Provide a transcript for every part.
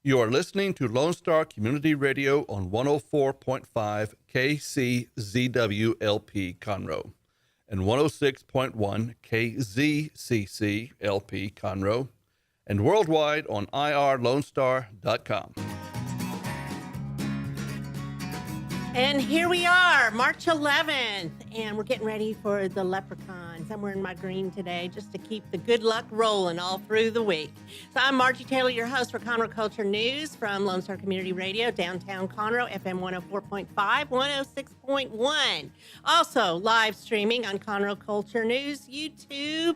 You are listening to Lone Star Community Radio on 104.5 KCZWLP Conroe and 106.1 KZCCLP Conroe and worldwide on irlonestar.com. And here we are, March 11th, and we're getting ready for the Leprechauns. I'm wearing my green today just to keep the good luck rolling all through the week. So I'm Margie Taylor, your host for Conroe Culture News from Lone Star Community Radio, downtown Conroe, FM 104.5, 106.1. Also live streaming on Conroe Culture News, YouTube,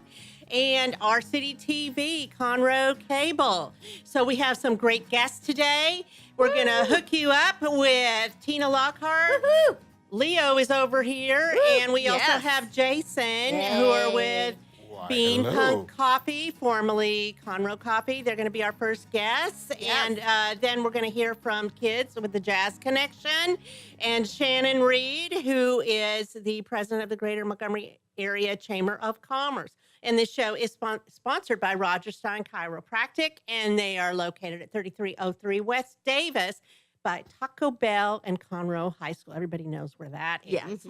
and our City TV, Conroe Cable. So we have some great guests today. We're going to hook you up with Tina Lockhart. Woo-hoo. Leo is over here. Woo. And we also have Jason, who are with Bean Punk Coffee, formerly Conroe Coffee. They're going to be our first guests. Yes. And then we're going to hear from kids with the Jazz Connection. And Shannan Reid, who is the president of the Greater Montgomery Area Chamber of Commerce. And this show is sponsored by Roger Stein Chiropractic, and they are located at 3303 West Davis by Taco Bell and Conroe High School. Everybody knows where that is. Yes.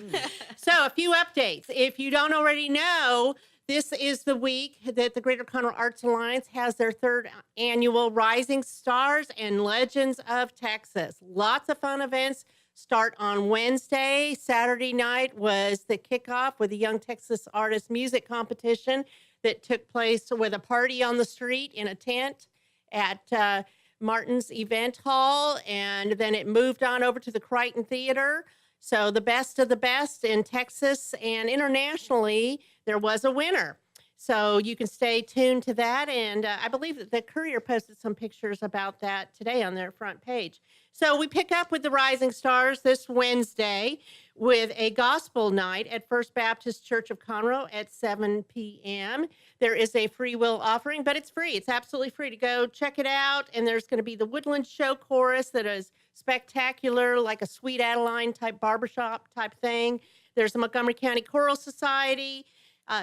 So a few updates. If you don't already know, this is the week that the Greater Conroe Arts Alliance has their third annual Rising Stars and Legends of Texas. Lots of fun events start on Wednesday. Saturday night was the kickoff with the Young Texas Artist Music Competition that took place with a party on the street in a tent at Martin's Event Hall, and then it moved on over to the Crichton Theater. So the best of the best in Texas and internationally, there was a winner. So you can stay tuned to that. And I believe that the Courier posted some pictures about that today on their front page. So we pick up with the Rising Stars this Wednesday with a gospel night at First Baptist Church of Conroe at 7 p.m. There is a free will offering, but it's free. It's absolutely free to go check it out. And there's going to be the Woodland Show Chorus that is spectacular, like a Sweet Adeline type barbershop type thing. There's the Montgomery County Choral Society,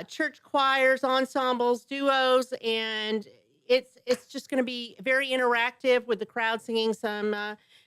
church choirs, ensembles, duos, and it's just going to be very interactive with the crowd singing some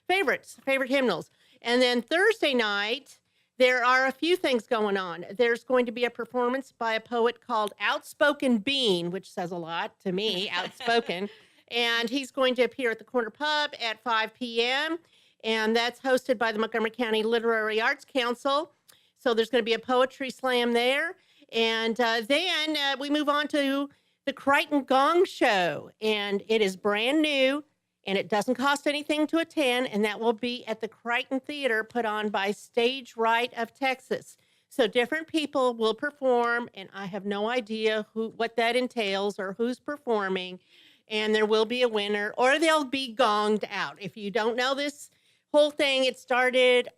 favorite hymnals. And then Thursday night, there are a few things going on. There's going to be a performance by a poet called Outspoken Bean, which says a lot to me, outspoken. And he's going to appear at the Corner Pub at 5 p.m. And that's hosted by the Montgomery County Literary Arts Council. So there's going to be a poetry slam there. And then we move on to the Crichton Gong Show. And it is brand new, and it doesn't cost anything to attend. And that will be at the Crichton Theater, put on by Stage Right of Texas. So different people will perform, and I have no idea what that entails or who's performing. And there will be a winner, or they'll be gonged out. If you don't know this whole thing, it started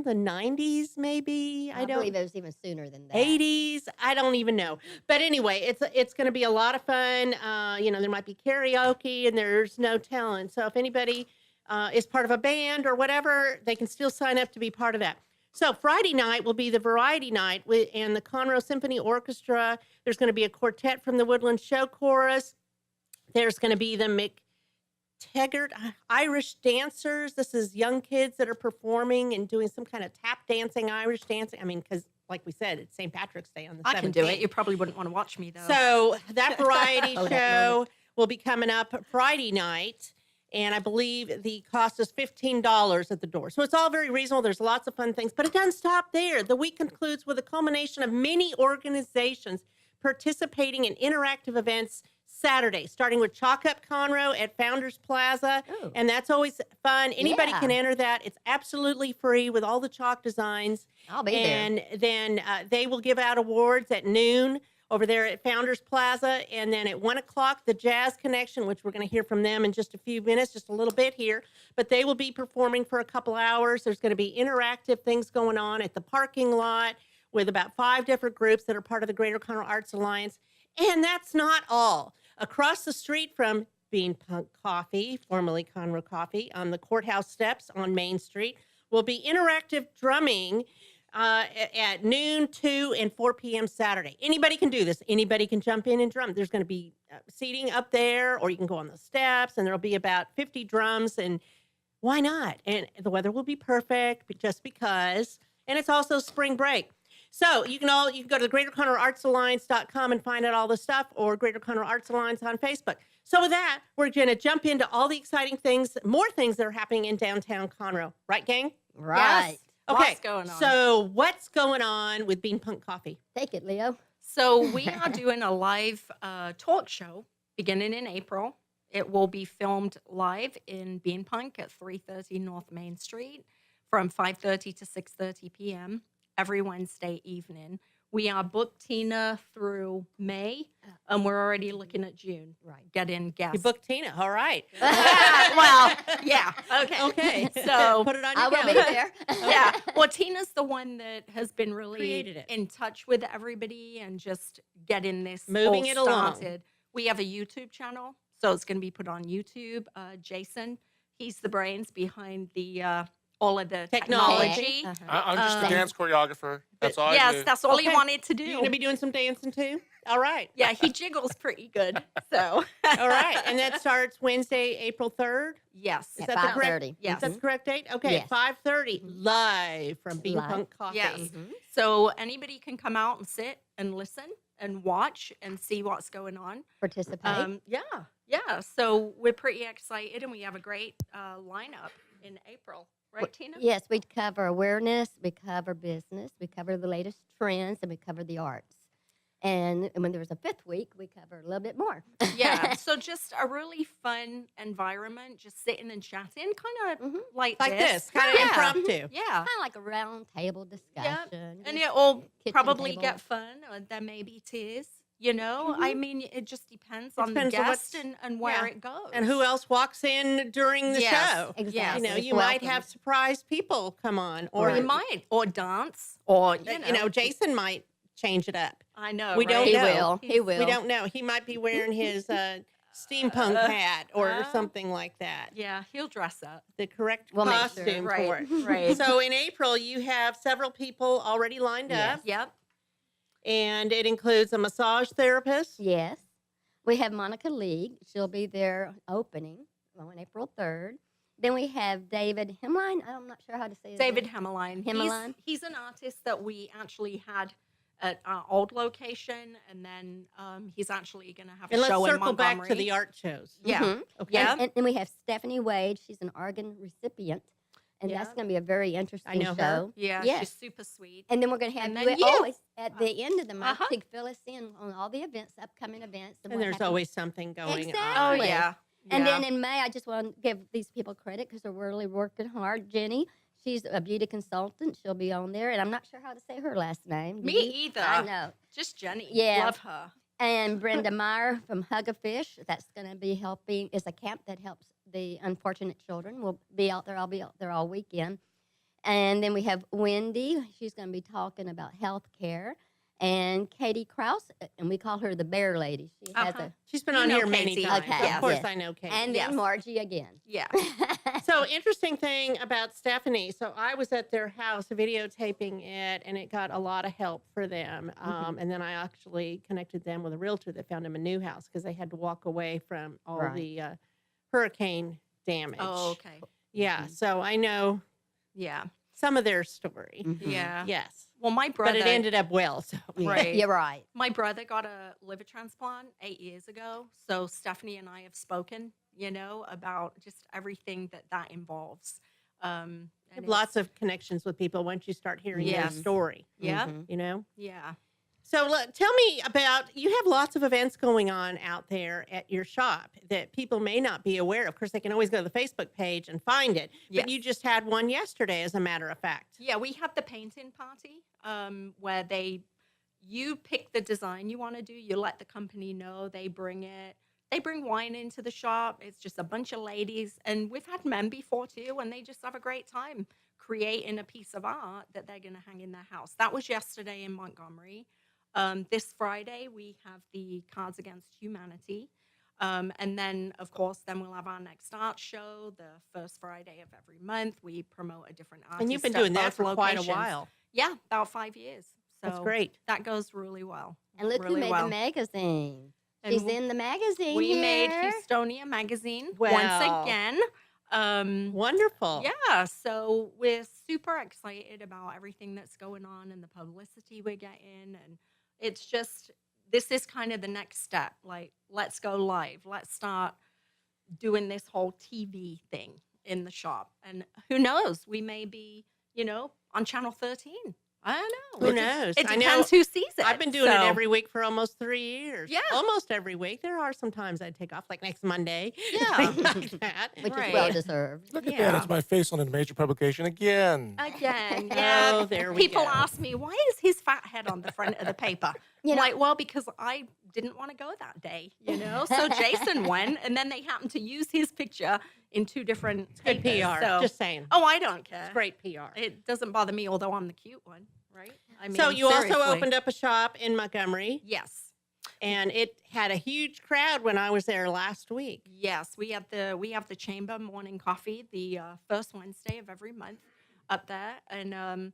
the 90s, maybe. I believe it was even sooner than that. 80s. I don't even know. But anyway, it's going to be a lot of fun. There might be karaoke, and there's no telling. So if anybody is part of a band or whatever, they can still sign up to be part of that. So Friday night will be the variety night and the Conroe Symphony Orchestra. There's going to be a quartet from the Woodland Show Chorus. There's going to be the McTaggart Irish dancers. This is young kids that are performing and doing some kind of tap dancing, Irish dancing. I mean, because like we said, it's St. Patrick's Day on the 17th. I can do it. You probably wouldn't want to watch me, though. So that variety that show will be coming up Friday night. And I believe the cost is $15 at the door. So it's all very reasonable. There's lots of fun things. But it doesn't stop there. The week concludes with a culmination of many organizations participating in interactive events Saturday, starting with Chalk Up Conroe at Founders Plaza. Ooh. And that's always fun. Anybody Yeah. can enter that. It's absolutely free with all the chalk designs. I'll be there. And then they will give out awards at noon over there at Founders Plaza. And then at 1 o'clock, the Jazz Connection, which we're going to hear from them in just a few minutes, just a little bit here. But they will be performing for a couple hours. There's going to be interactive things going on at the parking lot with about 5 different groups that are part of the Greater Conroe Arts Alliance. And that's not all. Across the street from Bean Punk Coffee, formerly Conroe Coffee, on the courthouse steps on Main Street, will be interactive drumming at noon, 2, and 4 p.m. Saturday. Anybody can do this. Anybody can jump in and drum. There's going to be seating up there, or you can go on the steps, and there'll be about 50 drums, and why not? And the weather will be perfect just because. And it's also spring break. So you can go to the GreaterConroeArtsAlliance.com and find out all the stuff, or Greater Conroe Arts Alliance on Facebook. So with that, we're going to jump into all the exciting things, more things that are happening in downtown Conroe. Right, gang? Right. Yes. Okay. Lots going on. So what's going on with Bean Punk Coffee? Take it, Leo. So we are doing a live talk show beginning in April. It will be filmed live in Bean Punk at 330 North Main Street from 5:30 to 6:30 p.m. every Wednesday evening. We are booked, Tina, through May, and we're already looking at June. Right. Get in guests. You booked Tina. All right. Well, yeah. Okay. Okay. So put it on your I will be calendar. there. yeah. Well, Tina's the one that has been really Created it. in touch with everybody and just getting this Moving all it along. started. We have a YouTube channel, so it's going to be put on YouTube. Jason, he's the brains behind the all of the technology. Uh-huh. I'm just a dance choreographer. That's all I Yes, do. that's all he Okay. wanted to do. You're going to be doing some dancing too? All right. Yeah, he jiggles pretty good. So, All right. And that starts Wednesday, April 3rd. yes, Is At that the correct? 5:30. Yes. Is that the correct date? Okay, Yes. 5:30, live from Bean Live. Punk Coffee. Yes. Mhm. So anybody can come out and sit and listen and watch and see what's going on. Participate. Yeah. So we're pretty excited, and we have a great lineup in April, right, Tina? Yes, we cover awareness, we cover business, we cover the latest trends, and we cover the arts. And when there's a fifth week, we cover a little bit more. Yeah. So just a really fun environment, just sitting and chatting, kind of Mhm. like Like this, kind of Yeah. impromptu. Yeah. Kind of like a round table discussion. And just it will kitchen probably table. get fun, or there may be tears. You know, I mean, it just depends on depends the on guest what's- and where yeah. it goes. And who else walks in during the Yes. show? Exactly. You know, It's you might welcome. have surprise people come on, or Or you might, or dance, or you know, Jason might change it up. I know. we don't He know. will. He will. We don't know. He might be wearing his steampunk hat or something like that. Yeah, he'll dress up. The correct We'll make costume sure. for Right, it. right. So in April, you have several people already lined Yes. up, Yep. and it includes a massage therapist. Yes. We have Monica League. She'll be there opening on April 3rd. Then we have David Hemline. I'm not sure how to say his David name. Hemmeline. Hemmeline? He's an artist that we actually had at our old location, and then he's actually going to have a And let's show in circle back Montgomery. to the art shows. Yeah. Mhm. Okay. Yeah. And then we have Stephanie Wade. She's an organ recipient. And that's Yeah. going to be a very interesting know her. show. Yeah, Yes. she's super sweet. And then we're going to have And you, then you. always at the end of the month Uh-huh. to fill us in on all the events, upcoming events. And what there's happens. always something going Oh, Exactly. on. yeah. And Yeah. then in May, I just want to give these people credit because they're really working hard. Jenny, she's a beauty consultant. She'll be on there. And I'm not sure how to say her last name. Do Me you? either. I know. Just Jenny. Yeah. Love her. And Brenda Meyer from Hug a Fish. That's going to be helping. It's a camp that helps the unfortunate children. We'll be out there. I'll be out there all weekend. And then we have Wendy. She's going to be talking about health care. And Katie Krause, and we call her the Bear Lady. She has Uh-huh. a. She's been You on know here many Katie. times. Okay, Of course, yes. I know Katie. And then Yes. Margie again. Yeah. So interesting thing about Stephanie. So I was at their house videotaping it, and it got a lot of help for them. And then I actually connected them with a realtor that found them a new house because they had to walk away from all Right. the hurricane damage. Oh, okay. Yeah. So I know Yeah. some of their story. Mhm. Yeah. Yes. Well, my brother. But it ended up well. So Right. You're right. My brother got a liver transplant 8 years ago. So Stephanie and I have spoken, about just everything that involves. You have lots of connections with people once you start hearing their Yes. story. Yeah. Mhm. Yeah. So tell me about, you have lots of events going on out there at your shop that people may not be aware of. Of course, they can always go to the Facebook page and find it. Yes. But you just had one yesterday, as a matter of fact. Yeah, we have the painting party where you pick the design you want to do. You let the company know. They bring it. They bring wine into the shop. It's just a bunch of ladies. And we've had men before too, and they just have a great time creating a piece of art that they're going to hang in their house. That was yesterday in Montgomery. This Friday, we have the Cards Against Humanity. And then, of course, then we'll have our next art show the first Friday of every month. We promote a different artist. And you've been at doing that both for quite a locations. while. Yeah, about 5 years. So That's great. That goes really well. And look really who made well. the magazine. And She's in the magazine We here. made Houstonia magazine Wow. once again. Wonderful. Yeah, so we're super excited about everything that's going on and the publicity we're getting. And it's just, this is kind of the next step. Like, let's go live. Let's start doing this whole TV thing in the shop. And who knows, we may be, on Channel 13. I don't know. Who knows? It I know. depends who sees it. I've been doing it So- every week for almost 3 years. Yeah. Almost every week. There are some times I take off, like next Monday. Yeah. Like that. Which Right. is well deserved. Look at Yeah. that. It's my face on a major publication again. Again, yeah. Oh, there we People go. ask me, why is his fat head on the front of the paper? You I'm know- like, well, because I didn't want to go that day, So Jason went, and then they happened to use his picture in 2 different Good papers, PR. So. Just saying. Oh, I don't care. It's great PR. It doesn't bother me, although I'm the cute one, right? I mean, So you also seriously. opened up a shop in Montgomery, Yes. and it had a huge crowd when I was there last week. Yes, we have the Chamber morning coffee the first Wednesday of every month up there, and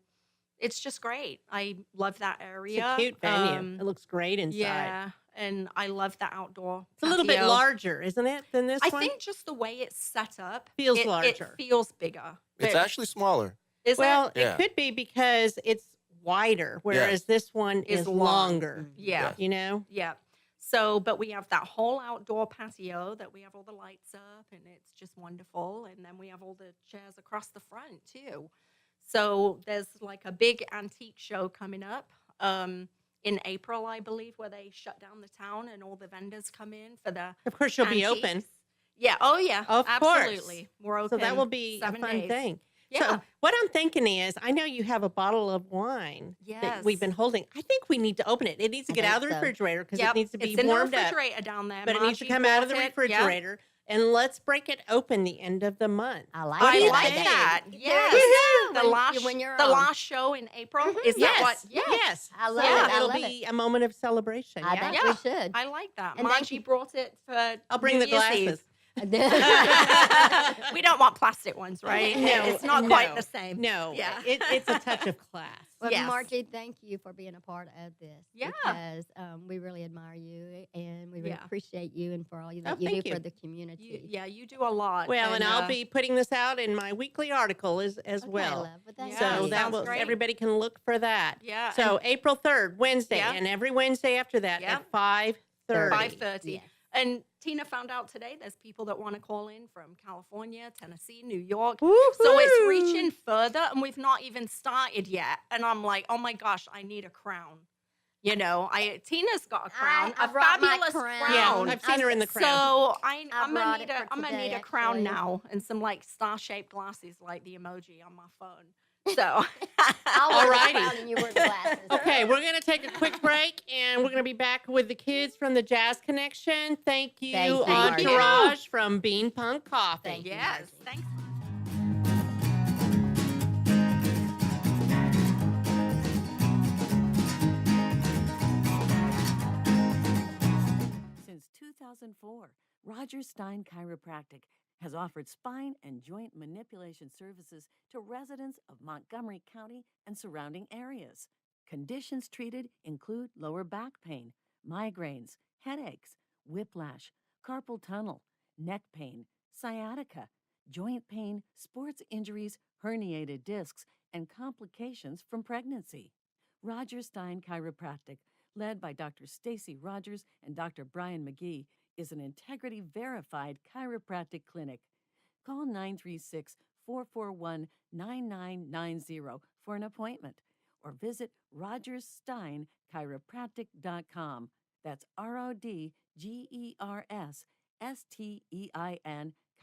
it's just great. I love that It's area. a cute venue. It looks great inside. Yeah, and I love the outdoor. It's a little bit patio. larger, isn't it, than this I one? think just the way it's set up Feels it larger. feels bigger. It's actually smaller. Is Well, Yeah. it could be because it's wider, whereas this one Is is long. longer. Yeah. You know? Yeah. So, but we have that whole outdoor patio that we have all the lights up, and it's just wonderful. And then we have all the chairs across the front too. So there's like a big antique show coming up in April, I believe, where they shut down the town and all the vendors come in for the Of course, you'll be open. antiques. Yeah. Oh, yeah. Of course. Absolutely. We're open. So that will be a 7 fun days. thing. Yeah. So what I'm thinking is, I know you have a bottle of wine that we've been Yes. holding. I think we need to open it. It needs to I get out of the think so. refrigerator because Yep, it needs to be it's in warmed the up. refrigerator down there. But it needs to Margie come out of the brought it. Yep. refrigerator. And let's break it open the end of the month. I like What do I you that. like think? that. There Yes. you go. The When- last when you're the on. last show in April. Is that what? Yes. Yes. I love So it. I It'll love be a moment of celebration. I yeah? think Yeah. we should. I like that. And thank Margie you. brought it for I'll bring New the Year's Eve. glasses. We don't want plastic ones, right? No, It's not quite no, the same. No. Yeah. It's a touch of class. Well, Yes. Margie, thank you for being a part of this. Yeah. Because we really admire you and we really Yeah. appreciate you and for all you Oh, that you thank do you. for the community. You do a lot. Well, and I'll be putting this out in my weekly article as Okay, well. love. Well, thank Yeah, So you. that sounds will great. everybody can look for that. Yeah. So April 3rd, Wednesday, Yeah. and every Wednesday after that Yeah. at 5:30. 5:30. Yes. And Tina found out today there's people that want to call in from California, Tennessee, New York. Woo-hoo! So it's reaching further, and we've not even started yet. And I'm like, oh my gosh, I need a crown. Tina's got a crown, I a brought my fabulous crown. Yeah, I've seen her in the crown. So I I'm brought gonna it need for I'm gonna today, need a crown actually. now and some like star-shaped glasses like the emoji on my phone. So I'll wear the Alrighty. crown and you wear the glasses. Okay, we're going to take a quick break, and we're going to be back with the kids from the Jazz Connection. Thank you, Thank you, Margie. Entourage from Bean Punk Coffee. Thank you. yes, Margie. thanks. Since 2004, Roger Stein Chiropractic has offered spine and joint manipulation services to residents of Montgomery County and surrounding areas. Conditions treated include lower back pain, migraines, headaches, whiplash, carpal tunnel, neck pain, sciatica, joint pain, sports injuries, herniated discs, and complications from pregnancy. Roger Stein Chiropractic, led by Dr. Stacy Rogers and Dr. Brian McGee, is an integrity verified chiropractic clinic. Call 936-441-9990 for an appointment or visit rogerssteinchiropractic.com. That's RODGERSSTEIN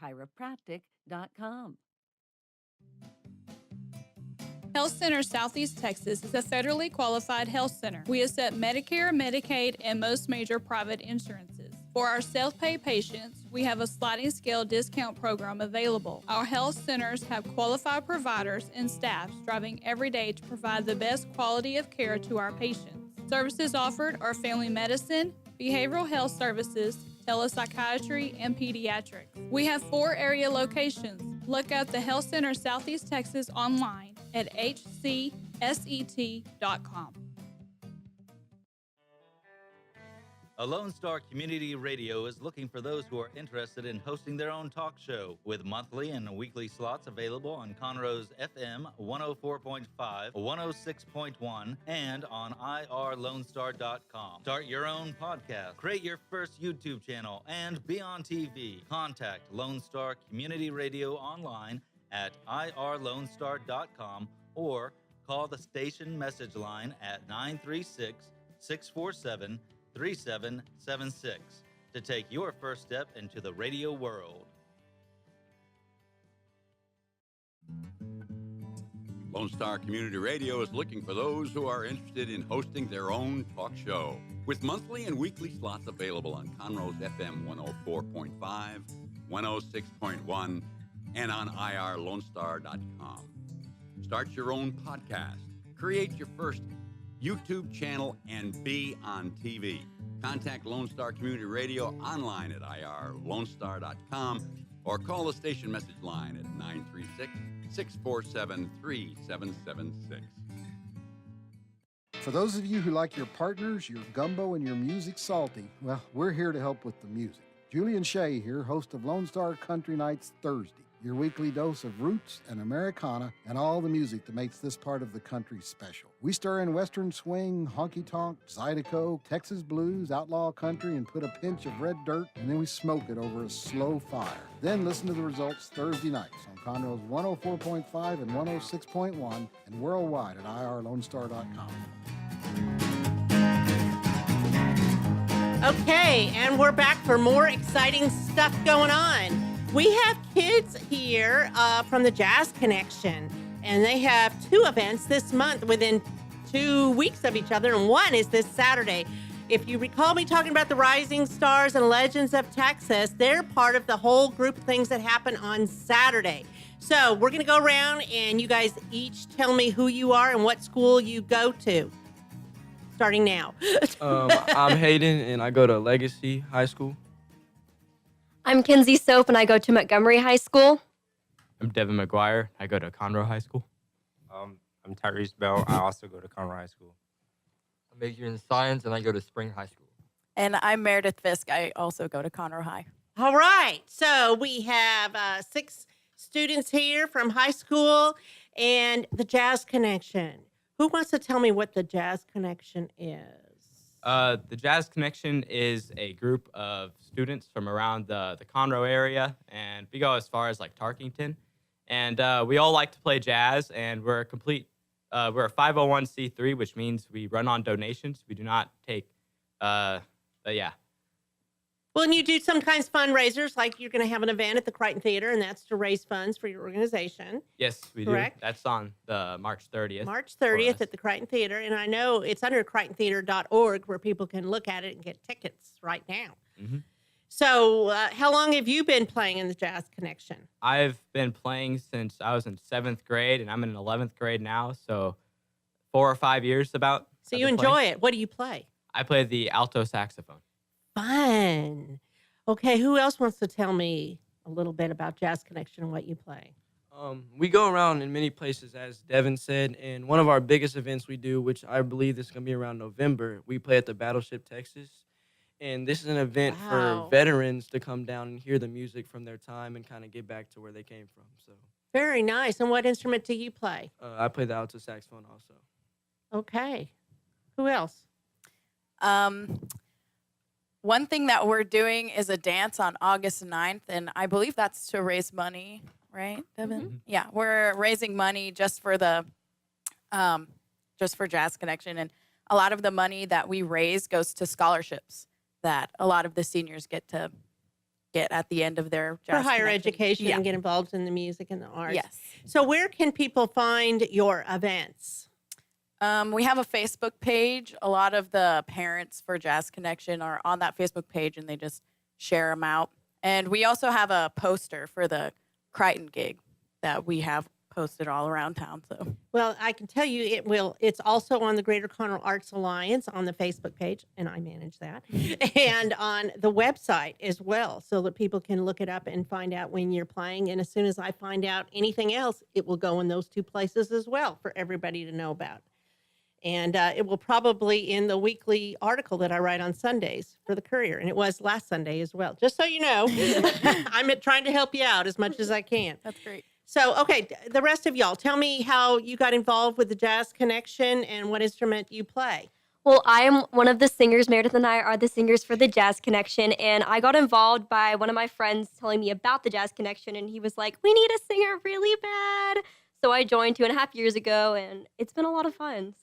chiropractic.com. Health Center Southeast Texas is a federally qualified health center. We accept Medicare, Medicaid, and most major private insurances. For our self-pay patients, we have a sliding scale discount program available. Our health centers have qualified providers and staff striving every day to provide the best quality of care to our patients. Services offered are family medicine, behavioral health services, telepsychiatry, and pediatrics. We have 4 area locations. Look up the Health Center Southeast Texas online at hcset.com. A Lone Star Community Radio is looking for those who are interested in hosting their own talk show with monthly and weekly slots available on Conroe's FM 104.5, 106.1, and on irlonestar.com. Start your own podcast, create your first YouTube channel, and be on TV. Contact Lone Star Community Radio online at irlonestar.com or call the station message line at 936-647-3776 to take your first step into the radio world. Lone Star Community Radio is looking for those who are interested in hosting their own talk show with monthly and weekly slots available on Conroe's FM 104.5, 106.1, and on irlonestar.com. Start your own podcast, create your first YouTube channel, and be on TV. Contact Lone Star Community Radio online at irlonestar.com or call the station message line at 936-647-3776. For those of you who like your partners, your gumbo, and your music salty, well, we're here to help with the music. Julian Shea here, host of Lone Star Country Nights Thursday, your weekly dose of roots and Americana and all the music that makes this part of the country special. We stir in Western swing, honky-tonk, Zydeco, Texas blues, outlaw country, and put a pinch of red dirt, and then we smoke it over a slow fire. Then listen to the results Thursday nights on Conroe's 104.5 and 106.1 and worldwide at irlonestar.com. Okay, and we're back for more exciting stuff going on. We have kids here from the Jazz Connection, and they have 2 events this month within 2 weeks of each other, and one is this Saturday. If you recall me talking about the Rising Stars and Legends of Texas, they're part of the whole group of things that happen on Saturday. So we're going to go around, and you guys each tell me who you are and what school you go to. Starting now. I'm Hayden, and I go to Legacy High School. I'm Kinsey Soap, and I go to Montgomery High School. I'm Devin McGuire. I go to Conroe High School. I'm Tyrese Bell. I also go to Conroe High School. I'm majoring in science, and I go to Spring High School. And I'm Meredith Fisk. I also go to Conroe High. All right. So we have 6 students here from high school and the Jazz Connection. Who wants to tell me what the Jazz Connection is? The Jazz Connection is a group of students from around the Conroe area, and we go as far as like Tarkington. And we all like to play jazz, and we're a 501c3, which means we run on donations. We do not take, yeah. Well, and you do sometimes fundraisers, like you're going to have an event at the Crichton Theater, and that's to raise funds for your organization. Yes, we Correct? do. That's on the March 30th. March 30th at the Crichton Theater, and I know it's under crichtontheater.org where people can look at it and get tickets right now. Mm-hmm. So how long have you been playing in the Jazz Connection? I've been playing since I was in 7th grade, and I'm in 11th grade now, so 4 or 5 years about. So you enjoy it. What do you play? I play the alto saxophone. Fun. Okay, who else wants to tell me a little bit about Jazz Connection and what you play? We go around in many places, as Devin said, and one of our biggest events we do, which I believe is going to be around November, we play at the Battleship, Texas. And this is an event for veterans to come down and hear the music from their time and kind of get back to where they came from. So very nice. And what instrument do you play? I play the alto saxophone also. Okay. Who else? One thing that we're doing is a dance on August 9th, and I believe that's to raise money, right, Devin? Mm-hmm. Yeah, we're raising money just for the, just for Jazz Connection, and a lot of the money that we raise goes to scholarships that a lot of the seniors get to get at the end of their Jazz For higher Connection. education Yeah. and get involved in the music and the arts. Yes. So where can people find your events? We have a Facebook page. A lot of the parents for Jazz Connection are on that Facebook page, and they just share them out. And we also have a poster for the Crichton gig that we have posted all around town. So Well, I can tell you it's also on the Greater Conroe Arts Alliance on the Facebook page, and I manage that, and on the website as well, so that people can look it up and find out when you're playing. And as soon as I find out anything else, it will go in those two places as well for everybody to know about. And it will probably in the weekly article that I write on Sundays for the Courier. And it was last Sunday as well. Just so you know, I'm trying to help you out as much as I can. that's great. So, okay, the rest of y'all, tell me how you got involved with the Jazz Connection and what instrument you play. Well, I am one of the singers. Meredith and I are the singers for the Jazz Connection, and I got involved by one of my friends telling me about the Jazz Connection, and he was like, we need a singer really bad. So I joined 2.5 years ago, and it's been a lot of fun.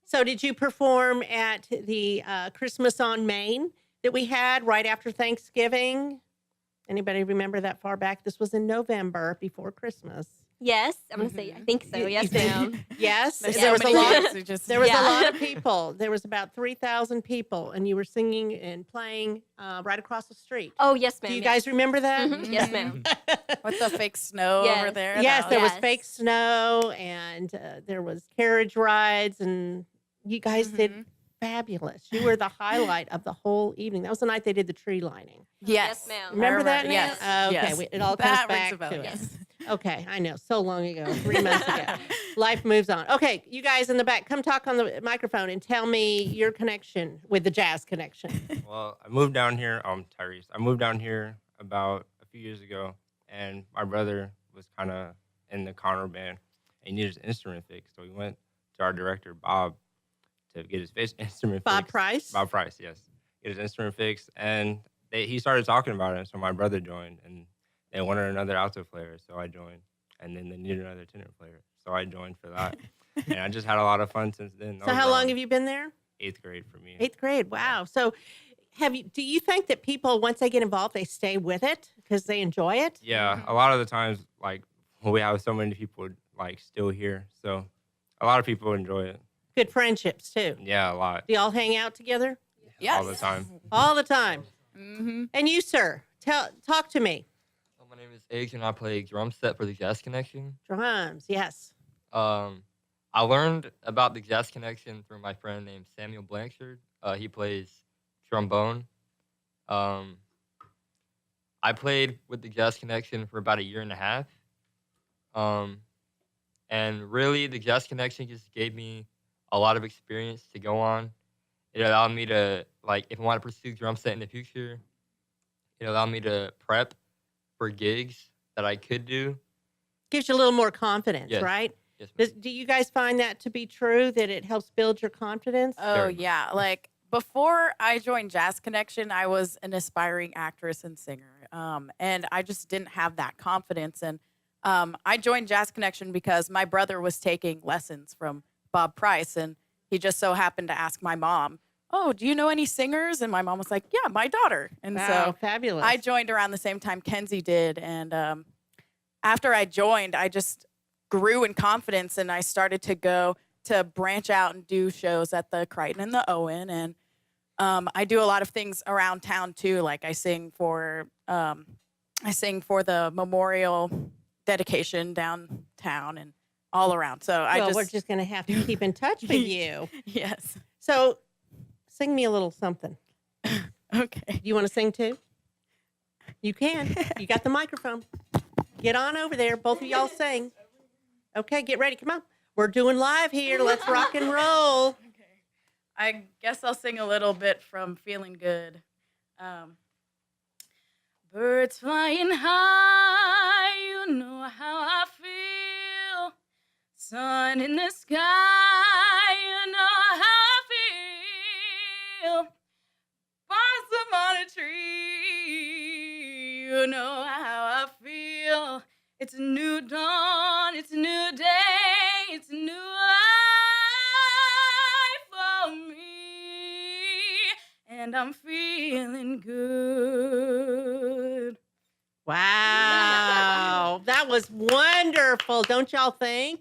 So did you perform at the Christmas on Main that we had right after Thanksgiving? Anybody remember that far back? This was in November before Christmas. Yes, I'm going to say, I think so. Yes, ma'am. Yes, There's there so was a many lot. things we just- There was Yeah. a lot of people. There was about 3,000 people, and you were singing and playing right across the street. Oh, yes, ma'am. Do you yes. guys remember that? Mhm, yes, ma'am. With the fake snow Yes. over there. Yes, that there was Yes. fake snow, and there was carriage rides, and you guys did fabulous. You were the highlight of the whole evening. That was the night they did the tree lining. Yes, Yes, ma'am. Remember that? Nan? Yes. Okay, yes. it all That comes rings back a bell, to yes. us. Okay, I know, so long ago, 3 months ago. Life moves on. Okay, you guys in the back, come talk on the microphone and tell me your connection with the Jazz Connection. Well, I moved down here. Tyrese. I moved down here about a few years ago, and my brother was kind of in the Conroe band. And he needed his instrument fixed, so we went to our director, Bob, to get his instrument Bob fixed. Price? Bob Price, yes. Get his instrument fixed, and he started talking about it, so my brother joined, and they wanted another alto player, so I joined. And then they needed another tenor player, so I joined for that. And I just had a lot of fun since then. So how long have you been there? 8th grade for me. 8th grade, wow. So do you think that people, once they get involved, they stay with it because they enjoy it? Yeah, a lot of the times, like, we have so many people, like, still here, so a lot of people enjoy it. Good friendships, too. Yeah, a lot. Do y'all hang out together? Yes. All the time. All the time. Mm-hmm. And you, sir, talk to me. My name is Age, and I play drum set for the Jazz Connection. Drums, yes. I learned about the Jazz Connection through my friend named Samuel Blanchard. He plays trombone. I played with the Jazz Connection for about 1.5 years. And really, the Jazz Connection just gave me a lot of experience to go on. It allowed me to, like, if I want to pursue drum set in the future, it allowed me to prep for gigs that I could do. Gives you a little more confidence, Yes. right? Yes, Do you guys find that to be true, that it helps build your confidence? Oh, Very much. yeah. Like, before I joined Jazz Connection, I was an aspiring actress and singer. And I just didn't have that confidence. And I joined Jazz Connection because my brother was taking lessons from Bob Price. And he just so happened to ask my mom, oh, do you know any singers? And my mom was like, yeah, my daughter. And Wow, so fabulous. I joined around the same time Kenzie did. And after I joined, I just grew in confidence, and I started to go to branch out and do shows at the Crichton and the Owen. And I do a lot of things around town too. Like I sing for the memorial dedication downtown and all around. So we're just going to have to keep in touch with you. Yes. So sing me a little something. Okay. You want to sing too? You can. You got the microphone. Get on over there. Both of y'all sing. Okay, get ready. Come on. We're doing live here. Let's rock and roll. I guess I'll sing a little bit from Feeling Good. Birds flying high, you know how I feel. Sun in the sky, you know how I feel. Blossom on a tree, you know how I feel. It's a new dawn, it's a new day, it's a new life for me, and I'm feeling good. Wow. That was wonderful. Don't y'all think?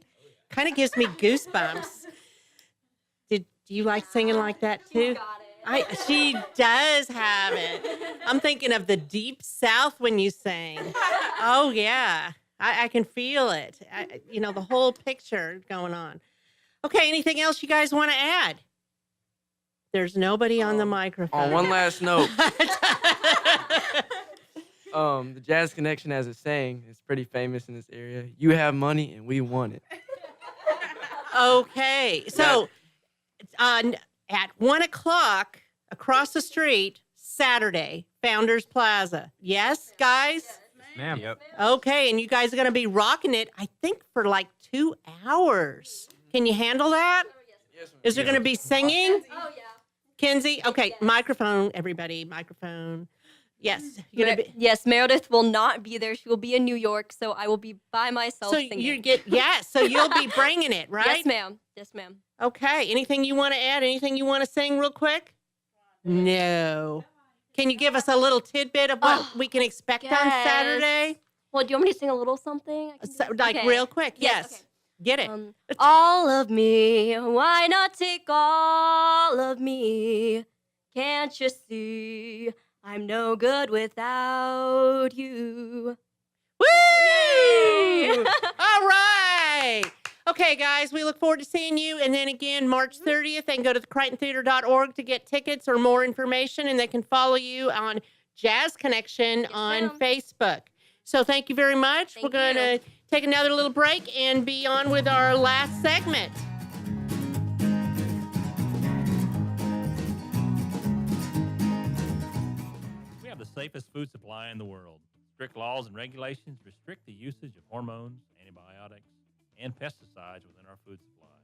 Kind of gives me goosebumps. Do you like singing like that too? She does have it. I'm thinking of the deep South when you sing. Oh, yeah. I can feel it. The whole picture going on. Okay, anything else you guys want to add? There's nobody on the microphone. On one last note, the Jazz Connection has a saying. It's pretty famous in this area. You have money and we want it. Okay, so at 1 o'clock across the street, Saturday, Founders Plaza. Yes, guys? Ma'am. Yep. Okay, and you guys are going to be rocking it, I think, for like 2 hours. Can you handle that? Is there going to be singing? Oh, yeah. Kenzie? Okay, microphone, everybody, microphone. Yes. You're gonna be, Yes, Meredith will not be there. She will be in New York, so I will be by myself so singing. so you'll be bringing it, right? Yes, ma'am. Yes, ma'am. Okay, anything you want to add? Anything you want to sing real quick? No. Can you give us a little tidbit of what we can expect on Saturday? Well, do you want me to sing a little something? Okay. Real quick, yes. Okay. Get it. All of me, why not take all of me? Can't you see I'm no good without you? Woo! All right. Okay, guys, we look forward to seeing you. And then again, March 30th, they can go to CrichtonTheater.org to get tickets or more information, and they can follow you on Jazz Connection on Facebook. So thank you very much. We're going to take another little break and be on with our last segment. We have the safest food supply in the world. Strict laws and regulations restrict the usage of hormones, antibiotics, and pesticides within our food supply.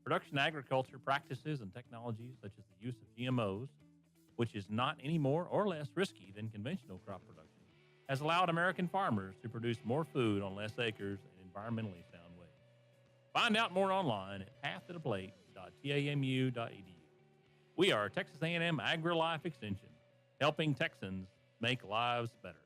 Production agriculture practices and technologies such as the use of GMOs, which is not any more or less risky than conventional crop production, has allowed American farmers to produce more food on less acres in environmentally sound ways. Find out more online at pathtotheplate.tamu.edu. We are Texas A&M AgriLife Extension, helping Texans make lives better.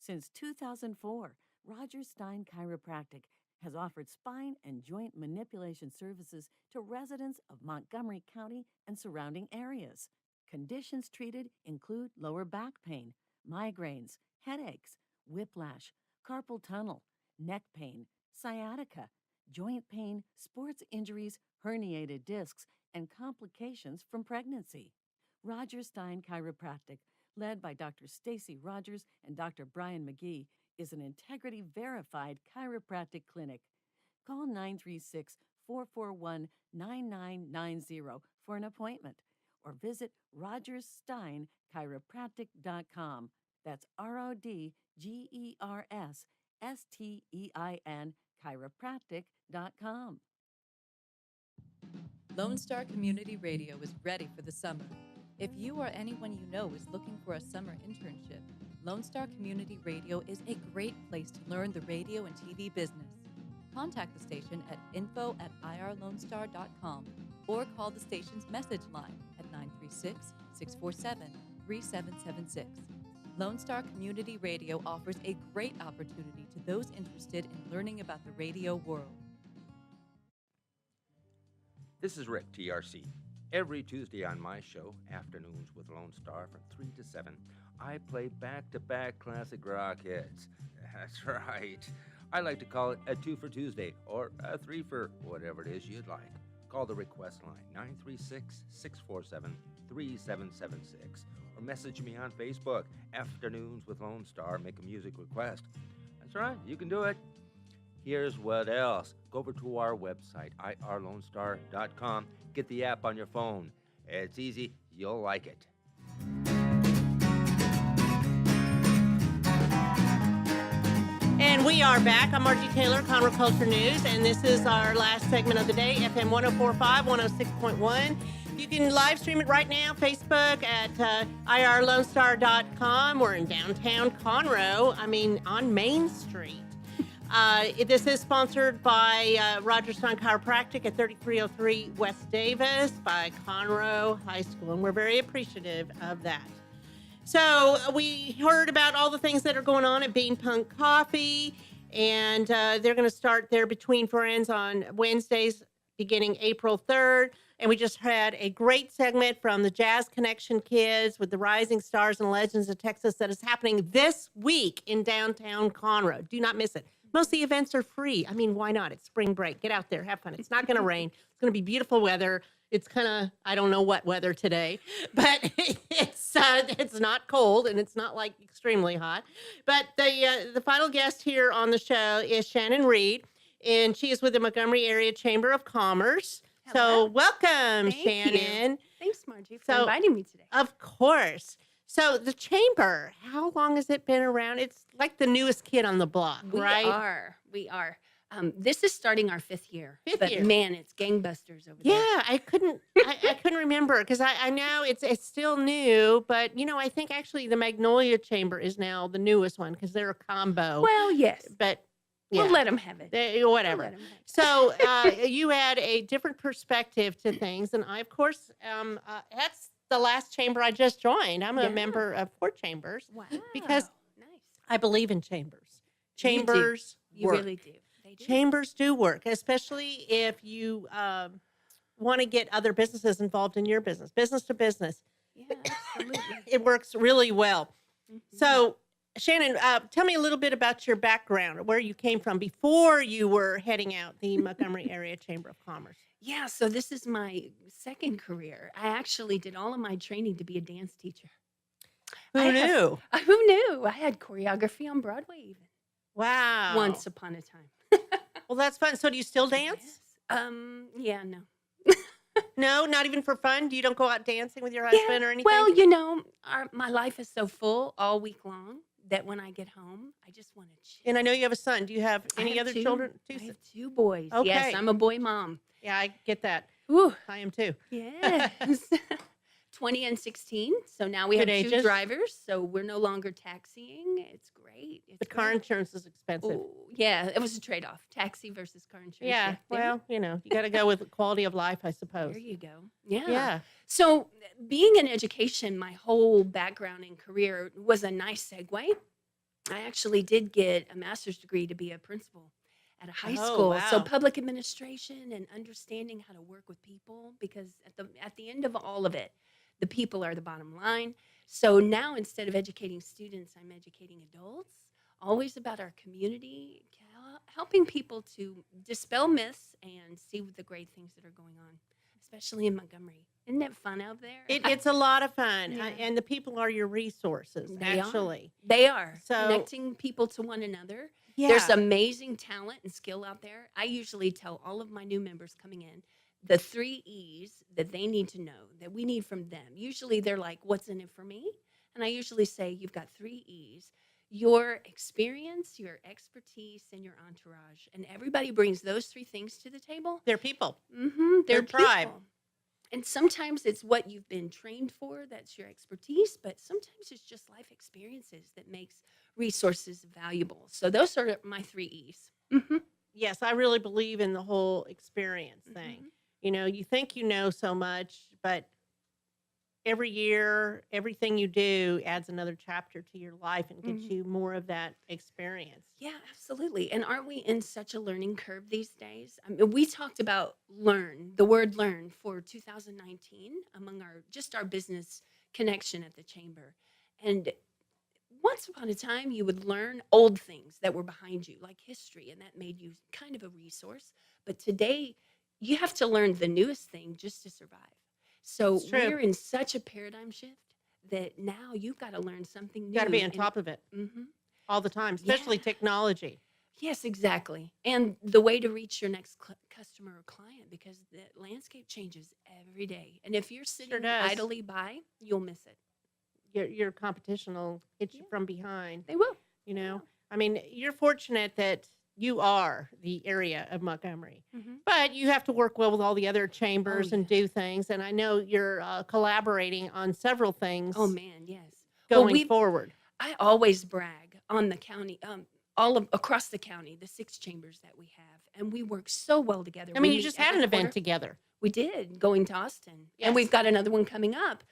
Since 2004, Roger Stein Chiropractic has offered spine and joint manipulation services to residents of Montgomery County and surrounding areas. Conditions treated include lower back pain, migraines, headaches, whiplash, carpal tunnel, neck pain, sciatica, joint pain, sports injuries, herniated discs, and complications from pregnancy. Roger Stein Chiropractic, led by Dr. Stacy Rogers and Dr. Brian McGee, is an integrity-verified chiropractic clinic. Call 936-441-9990 for an appointment or visit rogerssteinchiropractic.com. That's RODGERSSTEIN chiropractic.com. Lone Star Community Radio is ready for the summer. If you or anyone you know is looking for a summer internship, Lone Star Community Radio is a great place to learn the radio and TV business. Contact the station at info@irlonestar.com or call the station's message line at 936-647-3776. Lone Star Community Radio offers a great opportunity to those interested in learning about the radio world. This is Rick, TRC. Every Tuesday on my show, Afternoons with Lone Star from 3 to 7, I play back-to-back classic rock hits. That's right. I like to call it a 2 for Tuesday or a 3 for whatever it is you'd like. Call the request line 936-647-3776 or message me on Facebook, Afternoons with Lone Star, make a music request. That's right, you can do it. Here's what else. Go over to our website, irlonestar.com. Get the app on your phone. It's easy. You'll like it. And we are back. I'm Margie Taylor, Conroe Culture News, and this is our last segment of the day, FM 104.5, 106.1. You can live stream it right now, Facebook at irlonestar.com. We're in downtown Conroe, on Main Street. This is sponsored by Roger Stein Chiropractic at 3303 West Davis by Conroe High School, and we're very appreciative of that. So we heard about all the things that are going on at Bean Punk Coffee, and they're going to start their Between Friends on Wednesdays beginning April 3rd. And we just had a great segment from the Jazz Connection kids with the Rising Stars and Legends of Texas that is happening this week in downtown Conroe. Do not miss it. Most of the events are free. I mean, why not? It's spring break. Get out there, have fun. It's not going to rain. It's going to be beautiful weather. It's kind of, I don't know what weather today, but it's not cold and it's not like extremely hot. But the final guest here on the show is Shannan Reid, and she is with the Montgomery Area Chamber of Commerce. So welcome, Shannan. Thanks, Margie, for inviting me today. Of course. So the chamber, how long has it been around? It's like the newest kid on the block, right? We are. This is starting our fifth year. Fifth year. Man, it's gangbusters over there. Yeah, I couldn't remember because I know it's still new, but I think actually the Magnolia Chamber is now the newest one because they're a combo. Well, yes, but we'll let them have it. Whatever. We'll let 'em have it. So you add a different perspective to things, and I, of course, that's the last chamber I just joined. I'm a member of 4 chambers. Wow. Because I believe in chambers. You do. Chambers You work. really do. They do. Chambers do work, especially if you want to get other businesses involved in your business to business. Yeah, absolutely. It works really well. Mm-hmm. So, Shannan, tell me a little bit about your background, where you came from before you were heading out the Montgomery Area Chamber of Commerce. Yeah, so this is my second career. I actually did all of my training to be a dance teacher. Who knew? Who knew? I had choreography on Broadway even. Wow. Once upon a time. Well, that's fun. So do you still dance? Yeah, no. No, not even for fun? You don't go out dancing with your husband or anything? Well, my life is so full all week long that when I get home, I just want to chill. And I know you have a son. Do you have I any have other two- children? I have 2 boys. Okay. Yes, I'm a boy mom. Yeah, I get that. Whew. I am too. Yes. 20 and 16. So now we Good have 2 ages. drivers. So we're no longer taxing. It's great. It's The car great. insurance is expensive. Ooh, yeah, it was a trade-off. Taxi versus car insurance. Yeah, well, you got to go with quality of life, I suppose. There you go. Yeah. Yeah. So being in education, my whole background and career was a nice segue. I actually did get a master's degree to be a principal at a high Oh, school. So wow. public administration and understanding how to work with people, because at the end of all of it, the people are the bottom line. So now instead of educating students, I'm educating adults, always about our community, helping people to dispel myths and see the great things that are going on, especially in Montgomery. Isn't it fun out there? It's a lot of fun. Yeah. And the people are your resources, They actually. They are. So- Connecting people to one another. Yeah. There's amazing talent and skill out there. I usually tell all of my new members coming in the 3 E's that they need to know, that we need from them. Usually they're like, what's in it for me? And I usually say, you've got 3 E's: your experience, your expertise, and your entourage. And everybody brings those 3 things to the table. They're people. Mm-hmm. They're tribe. people. And sometimes it's what you've been trained for, that's your expertise, but sometimes it's just life experiences that makes resources valuable. So those are my 3 E's. Mm-hmm. Yes, I really believe in the whole experience thing. You think you know so much, but every year, everything you do adds another chapter to your life and gets you more of that experience. Yeah, absolutely. And aren't we in such a learning curve these days? I mean, we talked about the word learn for 2019 among our business connection at the chamber. And once upon a time, you would learn old things that were behind you, like history, and that made you kind of a resource. But today, you have to learn the newest thing just to survive. So It's true. we're in such a paradigm shift that now you've got to learn something new. You got to be on and- top of it Mhm. all the time, especially technology. Yes, exactly. And the way to reach your next customer or client, because the landscape changes every day. And if you're sitting does. idly by, you'll miss it. Your competition will hit you from behind. They will. I mean, you're fortunate that you are the area of Montgomery, Mhm. but you have to work well with all the other chambers Oh, and do things. And I know you're collaborating on several things. Oh, man, yes. Going forward. I always brag on the county, across the county, the 6 chambers that we have. And we work so well together. I mean, We you meet just had every an event quarter. together. We did, going to Austin. Yes. And we've got another one coming up.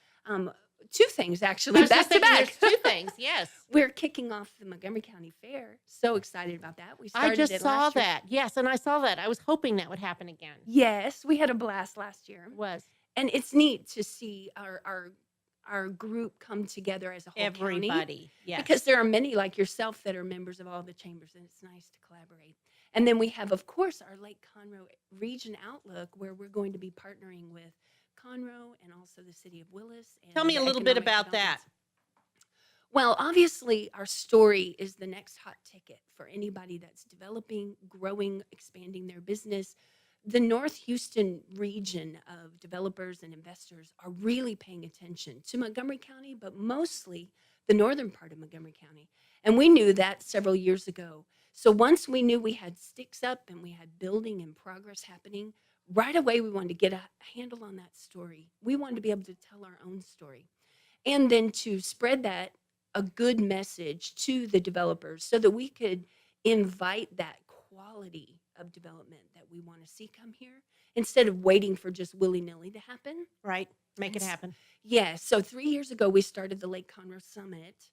two things actually, I was back just to thinking back. there's two things. Yes. We're kicking off the Montgomery County Fair. So excited about that. We started I just it saw last year. that. Yes, and I saw that. I was hoping that would happen again. Yes, we had a blast last year. It was. And it's neat to see our group come together as a whole county. Everybody. Yes. Because there are many like yourself that are members of all the chambers, and it's nice to collaborate. And then we have, of course, our Lake Conroe Region Outlook, where we're going to be partnering with Conroe and also the city of Willis. And Tell me the a little bit economic about that. developments. Well, obviously, our story is the next hot ticket for anybody that's developing, growing, expanding their business. The North Houston region of developers and investors are really paying attention to Montgomery County, but mostly the northern part of Montgomery County. And we knew that several years ago. So once we knew we had sticks up and we had building and progress happening, right away we wanted to get a handle on that story. We wanted to be able to tell our own story. And then to spread that, a good message to the developers so that we could invite that quality of development that we want to see come here instead of waiting for just willy-nilly to happen. Right. Make it happen. Yeah. So 3 years ago, we started the Lake Conroe Summit,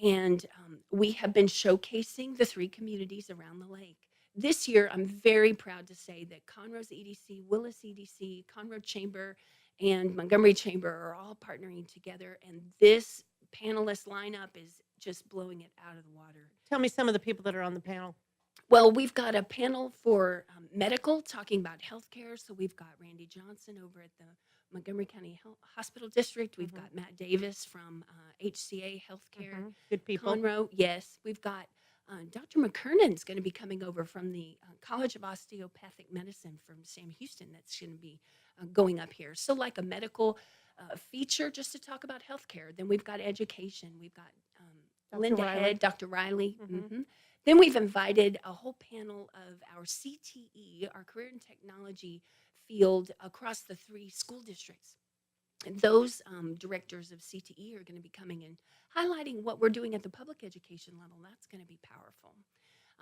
and we have been showcasing the 3 communities around the lake. This year, I'm very proud to say that Conroe's EDC, Willis EDC, Conroe Chamber, and Montgomery Chamber are all partnering together, and this panelist lineup is just blowing it out of the water. Tell me some of the people that are on the panel. Well, we've got a panel for medical talking about healthcare. So we've got Randy Johnson over at the Montgomery County Hospital District. We've got Matt Davis from HCA Healthcare. Good people. Conroe, yes. We've got Dr. McKernan's going to be coming over from the College of Osteopathic Medicine from Sam Houston. That's going to be going up here. So like a medical feature just to talk about healthcare. Then we've got education. We've got Linda Riley. Head, Dr. Riley. Then we've invited a whole panel of our CTE, our career and technology field across the 3 school districts. And those directors of CTE are going to be coming and highlighting what we're doing at the public education level. That's going to be powerful.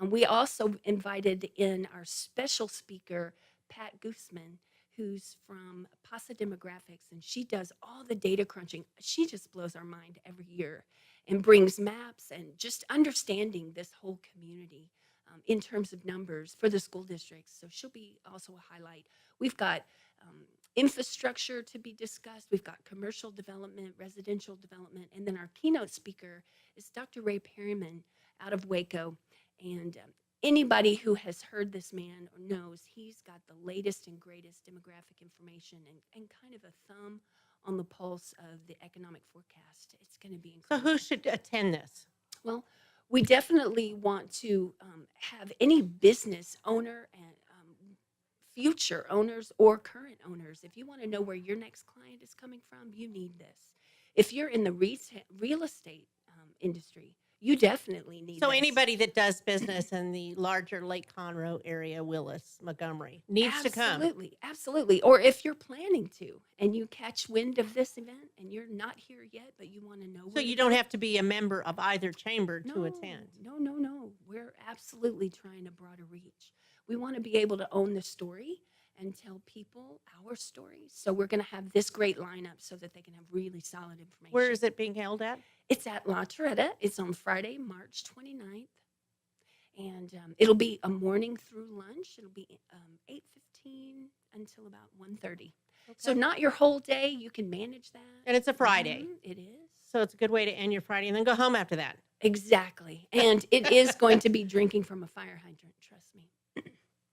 We also invited in our special speaker, Pat Gooseman, who's from PASA Demographics, and she does all the data crunching. She just blows our mind every year and brings maps and just understanding this whole community in terms of numbers for the school districts. So she'll be also a highlight. We've got infrastructure to be discussed. We've got commercial development, residential development, and then our keynote speaker is Dr. Ray Perryman out of Waco. And anybody who has heard this man knows he's got the latest and greatest demographic information and kind of a thumb on the pulse of the economic forecast. It's going to be So incredible. who should attend this? Well, we definitely want to have any business owner and future owners or current owners. If you want to know where your next client is coming from, you need this. If you're in the real estate industry, you definitely need So this. anybody that does business in the larger Lake Conroe area, Willis, Montgomery, needs to come. Absolutely, absolutely. Or if you're planning to and you catch wind of this event and you're not here yet, but you want to know So where you to don't go, have to be a member of either chamber to attend. No. We're absolutely trying to broader reach. We want to be able to own the story and tell people our stories. So we're going to have this great lineup so that they can have really solid information. Where is it being held at? It's at La Torretta. It's on Friday, March 29th. And it'll be a morning through lunch. It'll be 8:15 until about 1:30. So not your whole day. You can manage that. And it's a Friday. It is. So it's a good way to end your Friday and then go home after that. Exactly. And it is going to be drinking from a fire hydrant, trust me.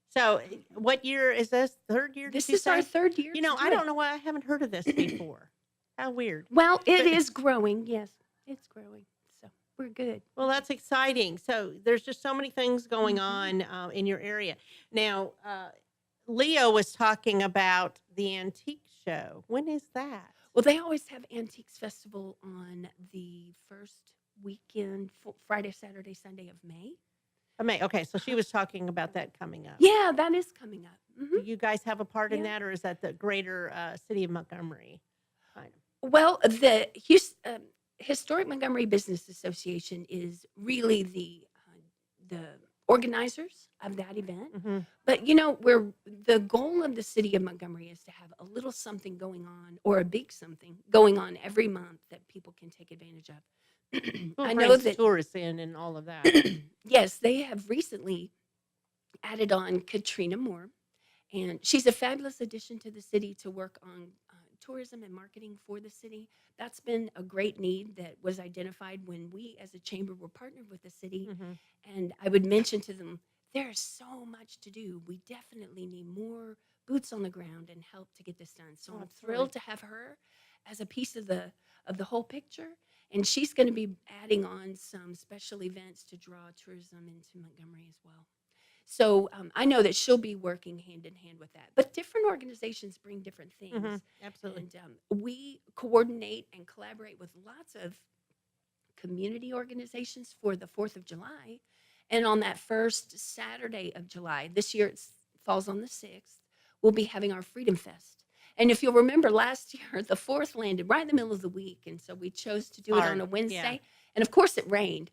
So what year is this? Third year? This did you is our say? third year. You know, to do I it. don't know why I haven't heard of this before. How weird. Well, it is growing. Yes, it's growing. So we're good. Well, that's exciting. So there's just so many things going on in your area. Now, Leo was talking about the antique show. When is that? Well, they always have Antiques Festival on the first weekend, Friday, Saturday, Sunday of May. May. Okay, so she was talking about that coming up. Yeah, that is coming up. Do you guys have a part in Yeah. that, or is that the greater city of Montgomery? Kind of. Well, the Historic Montgomery Business Association is really the organizers of that event. Mhm. But the goal of the city of Montgomery is to have a little something going on, or a big something going on every month that people can take advantage of. Well, I it know brings that tourists in and all of that. yes, they have recently added on Katrina Moore, and she's a fabulous addition to the city to work on tourism and marketing for the city. That's been a great need that was identified when we as a chamber were partnered with the city. Mhm. And I would mention to them, there's so much to do. We definitely need more boots on the ground and help to get this done. So Oh, I'm thrilled to have her as a piece of the whole picture. And she's going to be adding on some special events to draw tourism into Montgomery as well. So I know that she'll be working hand in hand with that. But different organizations bring different things. Mhm. Absolutely. And we coordinate and collaborate with lots of community organizations for the 4th of July. And on that first Saturday of July, this year it falls on the 6th, we'll be having our Freedom Fest. And if you'll remember last year, the 4th landed right in the middle of the week. And so we chose to do it on Hard, a Wednesday. yeah. And of course it rained,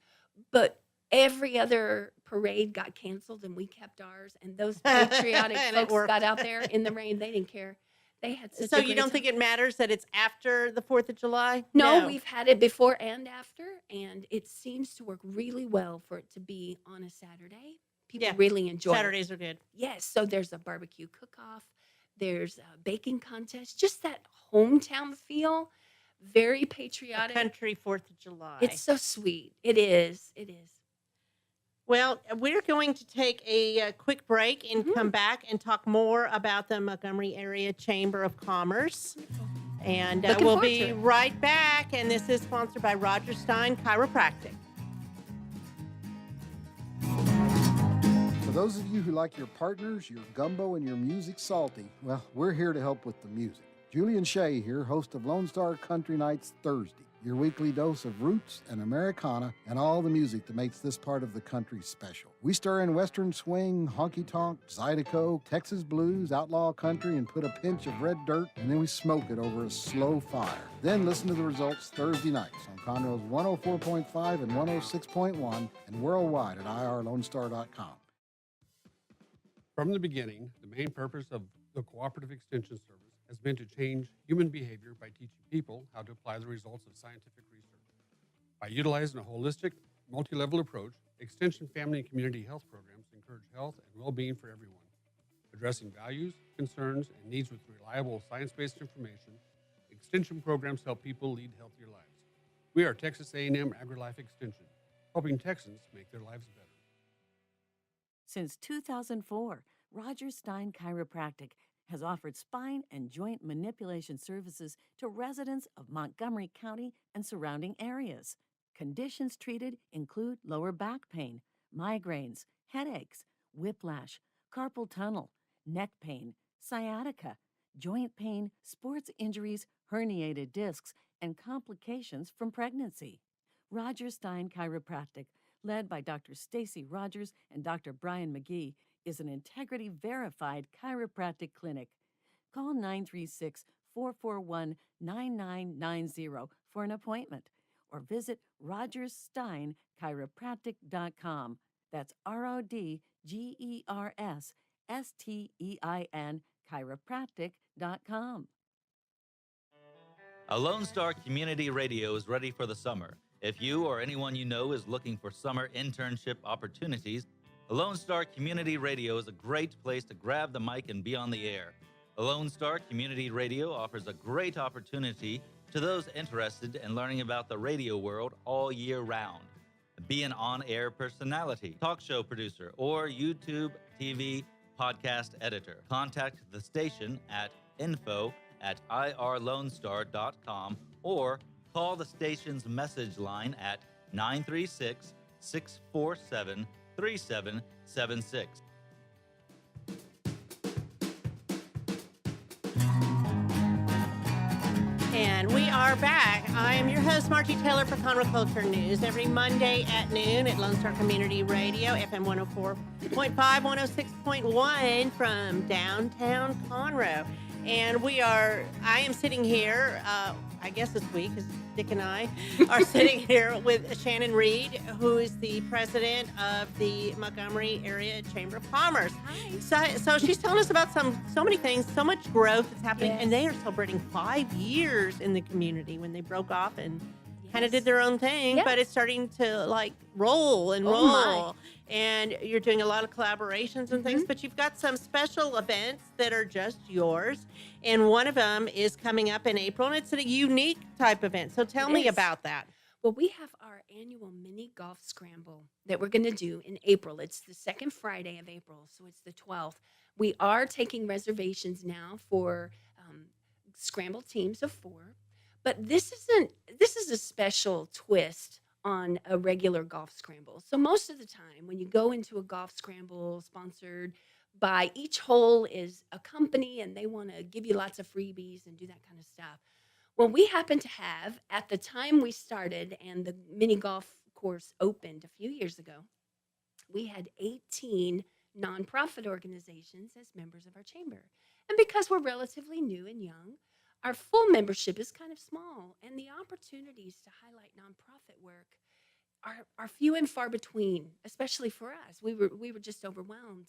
but every other parade got canceled and we kept ours. And those patriotic And it folks worked. got out there in the rain. They didn't care. They had such So a you great don't time. think it matters that it's after the 4th of July? No, we've had it before and after, and it seems to work really well for it to be on a Saturday. People Yeah, really enjoy Saturdays it. are good. Yes, so there's a barbecue cook-off, there's a baking contest, just that hometown feel, very patriotic. Country 4th of July. It's so sweet. It is. It is. Well, we're going to take a quick break and Mm-hmm. come back and talk more about the Montgomery Area Chamber of Commerce. And Looking we'll forward be to it. right back. And this is sponsored by Roger Stein Chiropractic. For those of you who like your partners, your gumbo, and your music salty, well, we're here to help with the music. Julian Shea here, host of Lone Star Country Nights Thursday, your weekly dose of roots and Americana and all the music that makes this part of the country special. We stir in Western swing, honky-tonk, Zydeco, Texas blues, outlaw country, and put a pinch of red dirt, and then we smoke it over a slow fire. Then listen to the results Thursday nights on Conroe's 104.5 and 106.1 and worldwide at irlonestar.com. From the beginning, the main purpose of the Cooperative Extension Service has been to change human behavior by teaching people how to apply the results of scientific research. By utilizing a holistic, multi-level approach, Extension family and community health programs encourage health and well-being for everyone. Addressing values, concerns, and needs with reliable science-based information, Extension programs help people lead healthier lives. We are Texas A&M AgriLife Extension, helping Texans make their lives better. Since 2004, Roger Stein Chiropractic has offered spine and joint manipulation services to residents of Montgomery County and surrounding areas. Conditions treated include lower back pain, migraines, headaches, whiplash, carpal tunnel, neck pain, sciatica, joint pain, sports injuries, herniated discs, and complications from pregnancy. Roger Stein Chiropractic, led by Dr. Stacy Rogers and Dr. Brian McGee, is an integrity-verified chiropractic clinic. Call 936-441-9990 for an appointment or visit rogerssteinchiropractic.com. That's RODGERSSTEIN chiropractic.com. A Lone Star Community Radio is ready for the summer. If you or anyone you know is looking for summer internship opportunities, a Lone Star Community Radio is a great place to grab the mic and be on the air. A Lone Star Community Radio offers a great opportunity to those interested in learning about the radio world all year round. Be an on-air personality, talk show producer, or YouTube, TV, podcast editor. Contact the station at info@irlonestar.com or call the station's message line at 936-647-3776. And we are back. I am your host, Margie Taylor for Conroe Culture News. Every Monday at noon at Lone Star Community Radio, FM 104.5, 106.1 from downtown Conroe. And I am sitting here I guess this week, is Dick and I are sitting here with Shannan Reid, who is the president of the Montgomery Area Chamber of Commerce. So she's telling us about so many things, so much growth that's happening, and they are celebrating 5 years in the community when they broke off and kind of did their own thing, but it's starting to like roll and roll. My. And you're doing a lot of collaborations and things, but you've got some special events that are just yours. And one of them is coming up in April, and it's a unique type event. So tell me about that. Well, we have our annual mini golf scramble that we're going to do in April. It's the second Friday of April, so it's the 12th. We are taking reservations now for scramble teams of 4. But this is a special twist on a regular golf scramble. So most of the time when you go into a golf scramble sponsored by, each hole is a company and they want to give you lots of freebies and do that kind of stuff. Well, we happen to have, at the time we started and the mini golf course opened a few years ago, we had 18 nonprofit organizations as members of our chamber. And because we're relatively new and young, our full membership is kind of small, and the opportunities to highlight nonprofit work are few and far between, especially for us. We were just overwhelmed.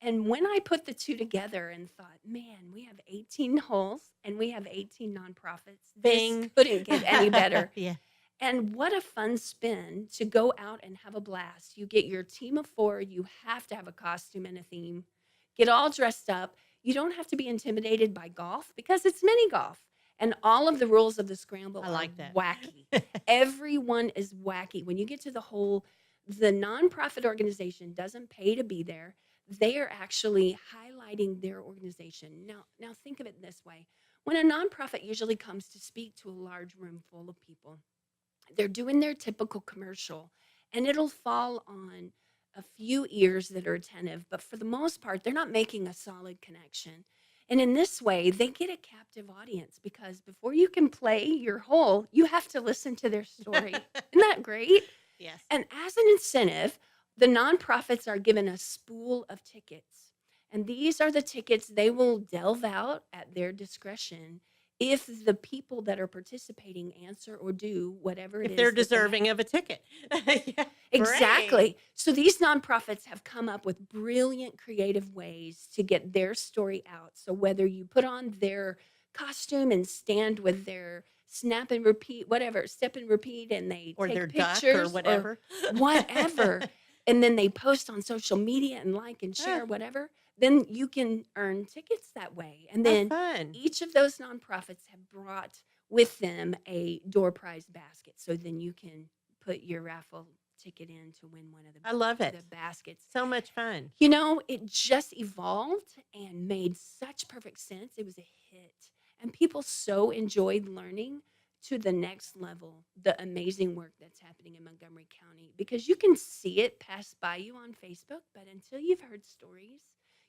And when I put the two together and thought, man, we have 18 holes and we have 18 nonprofits. Bing. This couldn't get any better. Yeah. And what a fun spin to go out and have a blast. You get your team of 4. You have to have a costume and a theme. Get all dressed up. You don't have to be intimidated by golf because it's mini golf. And all of the rules of the scramble are wacky. Everyone is wacky. When you get to the hole, the nonprofit organization doesn't pay to be there. They are actually highlighting their organization. Now think of it this way. When a nonprofit usually comes to speak to a large room full of people, they're doing their typical commercial, and it'll fall on a few ears that are attentive, but for the most part, they're not making a solid connection. And in this way, they get a captive audience because before you can play your hole, you have to listen to their story. Isn't that great? Yes. And as an incentive, the nonprofits are given a spool of tickets. And these are the tickets they will delve out at their discretion if the people that are participating answer or do whatever it is. If they're that they have. deserving of a ticket. Yeah, Exactly. great. So these nonprofits have come up with brilliant creative ways to get their story out. So whether you put on their costume and stand with their snap and repeat, whatever, step and repeat, and they Or take their duck or pictures whatever. whatever, and then they post on social media and like and share whatever, then you can earn tickets that way. And How then fun. each of those nonprofits have brought with them a door prize basket. So then you can put your raffle ticket in to win one of the I love it. the baskets. So much fun. You know, it just evolved and made such perfect sense. It was a hit. And people so enjoyed learning to the next level the amazing work that's happening in Montgomery County, because you can see it pass by you on Facebook, but until you've heard stories,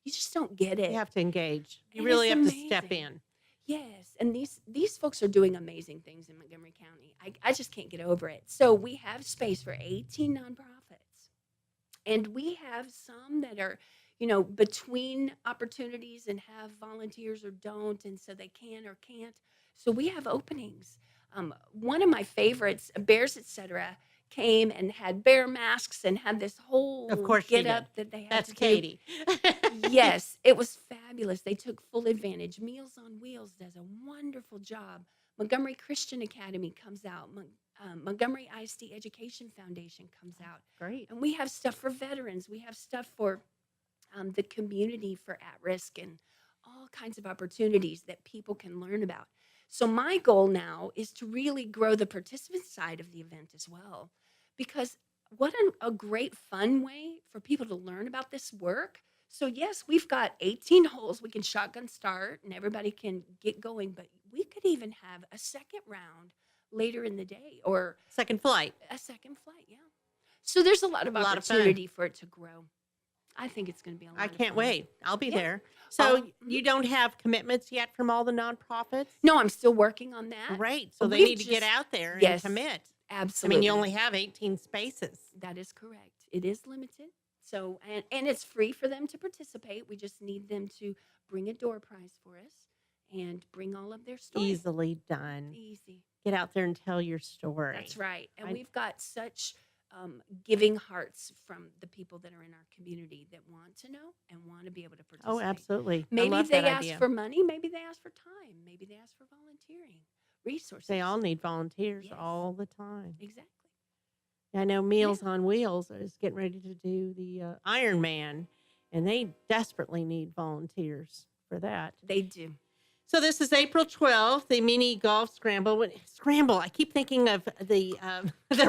you just don't get it. You have to engage. You And really it's have to step amazing. in. Yes, and these folks are doing amazing things in Montgomery County. I just can't get over it. So we have space for 18 nonprofits, and we have some that are, between opportunities and have volunteers or don't, and so they can or can't. So we have openings. One of my favorites, Bears Etc., came and had bear masks and had this whole Of course she get did. up that they had That's to do. Katie. Yes, it was fabulous. They took full advantage. Meals on Wheels does a wonderful job. Montgomery Christian Academy comes out. Montgomery ISD Education Foundation comes out. Great. And we have stuff for veterans. We have stuff for the community for at-risk and all kinds of opportunities that people can learn about. So my goal now is to really grow the participant side of the event as well, because what a great fun way for people to learn about this work. So yes, we've got 18 holes. We can shotgun start and everybody can get going, but we could even have a second round later in the day, or Second flight. a second flight. Yeah. So there's a lot of A lot of fun. opportunity for it to grow. I think it's going to be a lot I of can't fun. wait. I'll be Yeah. there. So Oh, you don't have commitments yet from all the nonprofits? No, I'm still working on that. Great. So they We've need to get just- out there and Yes, commit. Absolutely. I mean, you only have 18 spaces. That is correct. It is limited. So, and it's free for them to participate. We just need them to bring a door prize for us. and bring all of their stories. Easily done. Easy. Get out there and tell your story. That's right. And we've got such giving hearts from the people that are in our community that want to know and want to be able to participate. Oh, absolutely. I Maybe love they that ask idea. for money. Maybe they ask for time. Maybe they ask for volunteering, resources. They all need volunteers all the time. Exactly. I know Meals on Wheels is getting ready to do the Ironman, and they desperately need volunteers for that. They do. So this is April 12th, the mini golf scramble. Scramble. I keep thinking of the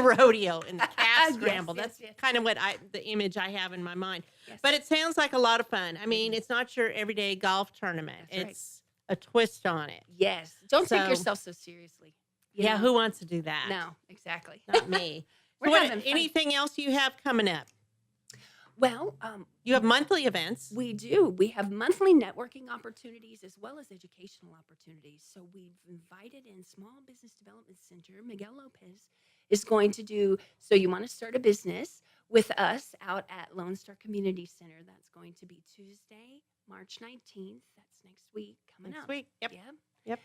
rodeo and the calf scramble. That's kind of what the image I have in my mind. But it sounds like a lot of fun. I mean, it's not your everyday golf tournament. It's a twist on it. Yes. Don't take So- yourself so seriously. You Yeah, know? who wants to do that? No, exactly. Not me. We're So having fun. anything else you have coming up? Well, you have monthly events. We do. We have monthly networking opportunities as well as educational opportunities. So we've invited in Small Business Development Center. Miguel Lopez is going to do, so you want to start a business with us out at Lone Star Community Center. That's going to be Tuesday, March 19th. That's next week coming Next up. week. Yep. Yeah. Yep.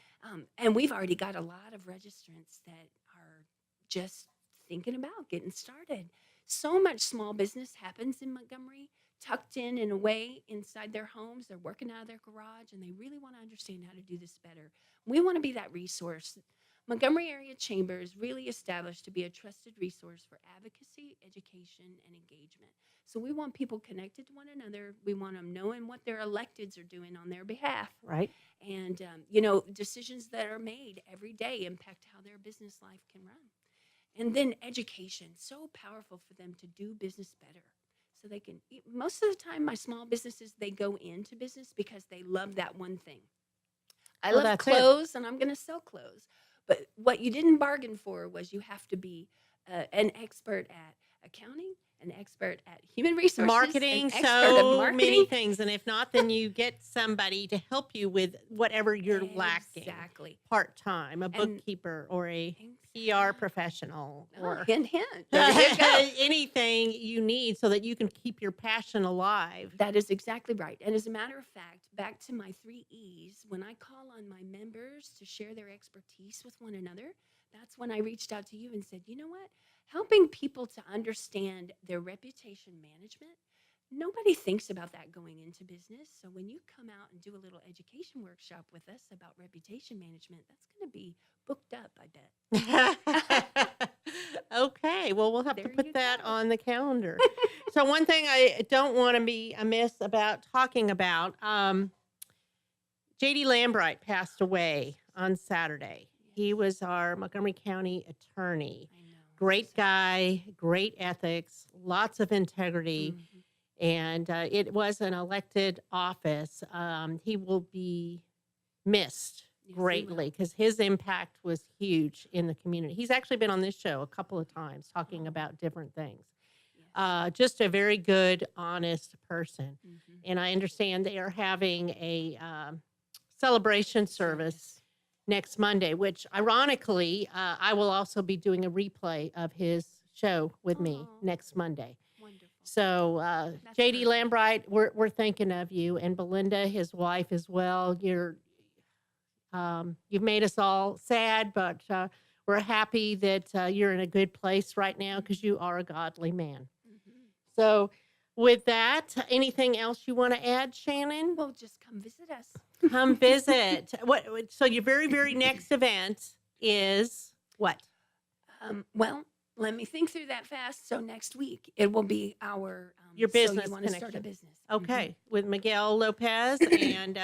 And we've already got a lot of registrants that are just thinking about getting started. So much small business happens in Montgomery, tucked in a way inside their homes. They're working out of their garage, and they really want to understand how to do this better. We want to be that resource. Montgomery Area Chamber is really established to be a trusted resource for advocacy, education, and engagement. So we want people connected to one another. We want them knowing what their electeds are doing on their behalf. Right. And, decisions that are made every day impact how their business life can run. And then education, so powerful for them to do business better. So they can, most of the time, my small businesses, they go into business because they love that one thing. I Well, love that's it. clothes and I'm going to sell clothes. But what you didn't bargain for was you have to be an expert at accounting, an expert at human resources, Marketing, an expert so at many marketing. things. And if not, then you get somebody to help you with whatever you're lacking. Exactly. Part-time, a And- bookkeeper or a PR professional or Hint, hint. There you go. anything you need so that you can keep your passion alive. That is exactly right. And as a matter of fact, back to my 3 E's, when I call on my members to share their expertise with one another, that's when I reached out to you and said, you know what? Helping people to understand their reputation management, nobody thinks about that going into business. So when you come out and do a little education workshop with us about reputation management, that's going to be booked up, I bet. Okay, well, we'll have to There you put that on the calendar. So one thing I don't want to be amiss about talking about, J.D. Lambright passed away on Saturday. He was our Montgomery County attorney. Great guy, great ethics, lots of integrity, and it was an elected office. He will be missed greatly because his impact was huge in the community. He's actually been on this show a couple of times talking about different things. Just a very good, honest person. And I understand they are having a celebration service next Monday, which ironically, I will also be doing a replay of his show with me next Monday. So, J.D. Lambright, we're thinking of you, and Belinda, his wife, as well. You've made us all sad, but we're happy that you're in a good place right now because you are a godly man. So, with that, anything else you want to add, Shannan? Well, just come visit us. Come visit. So your very, very next event is what? Well, let me think through that fast. So next week it will be our Your So business you want to start a connection. business? Okay, with Miguel Lopez, and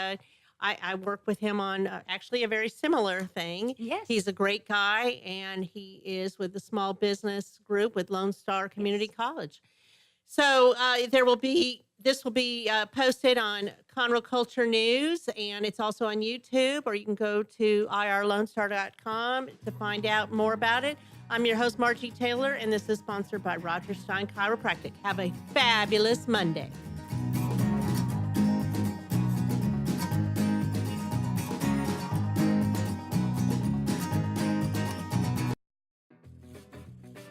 I work with him on actually a very similar thing. Yes. He's a great guy, and he is with the small business group with Lone Star Community College. So this will be posted on Conroe Culture News, and it's also on YouTube, or you can go to irlonestar.com to find out more about it. I'm your host, Margie Taylor, and this is sponsored by Roger Stein Chiropractic. Have a fabulous Monday.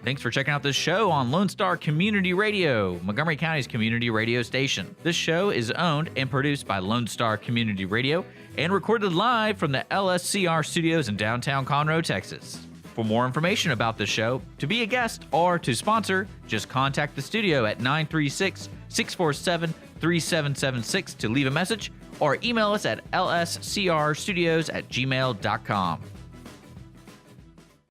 Thanks for checking out this show on Lone Star Community Radio, Montgomery County's community radio station. This show is owned and produced by Lone Star Community Radio and recorded live from the LSCR studios in downtown Conroe, Texas. For more information about the show, to be a guest, or to sponsor, just contact the studio at 936-647-3776 to leave a message, or email us at lscrstudios@gmail.com.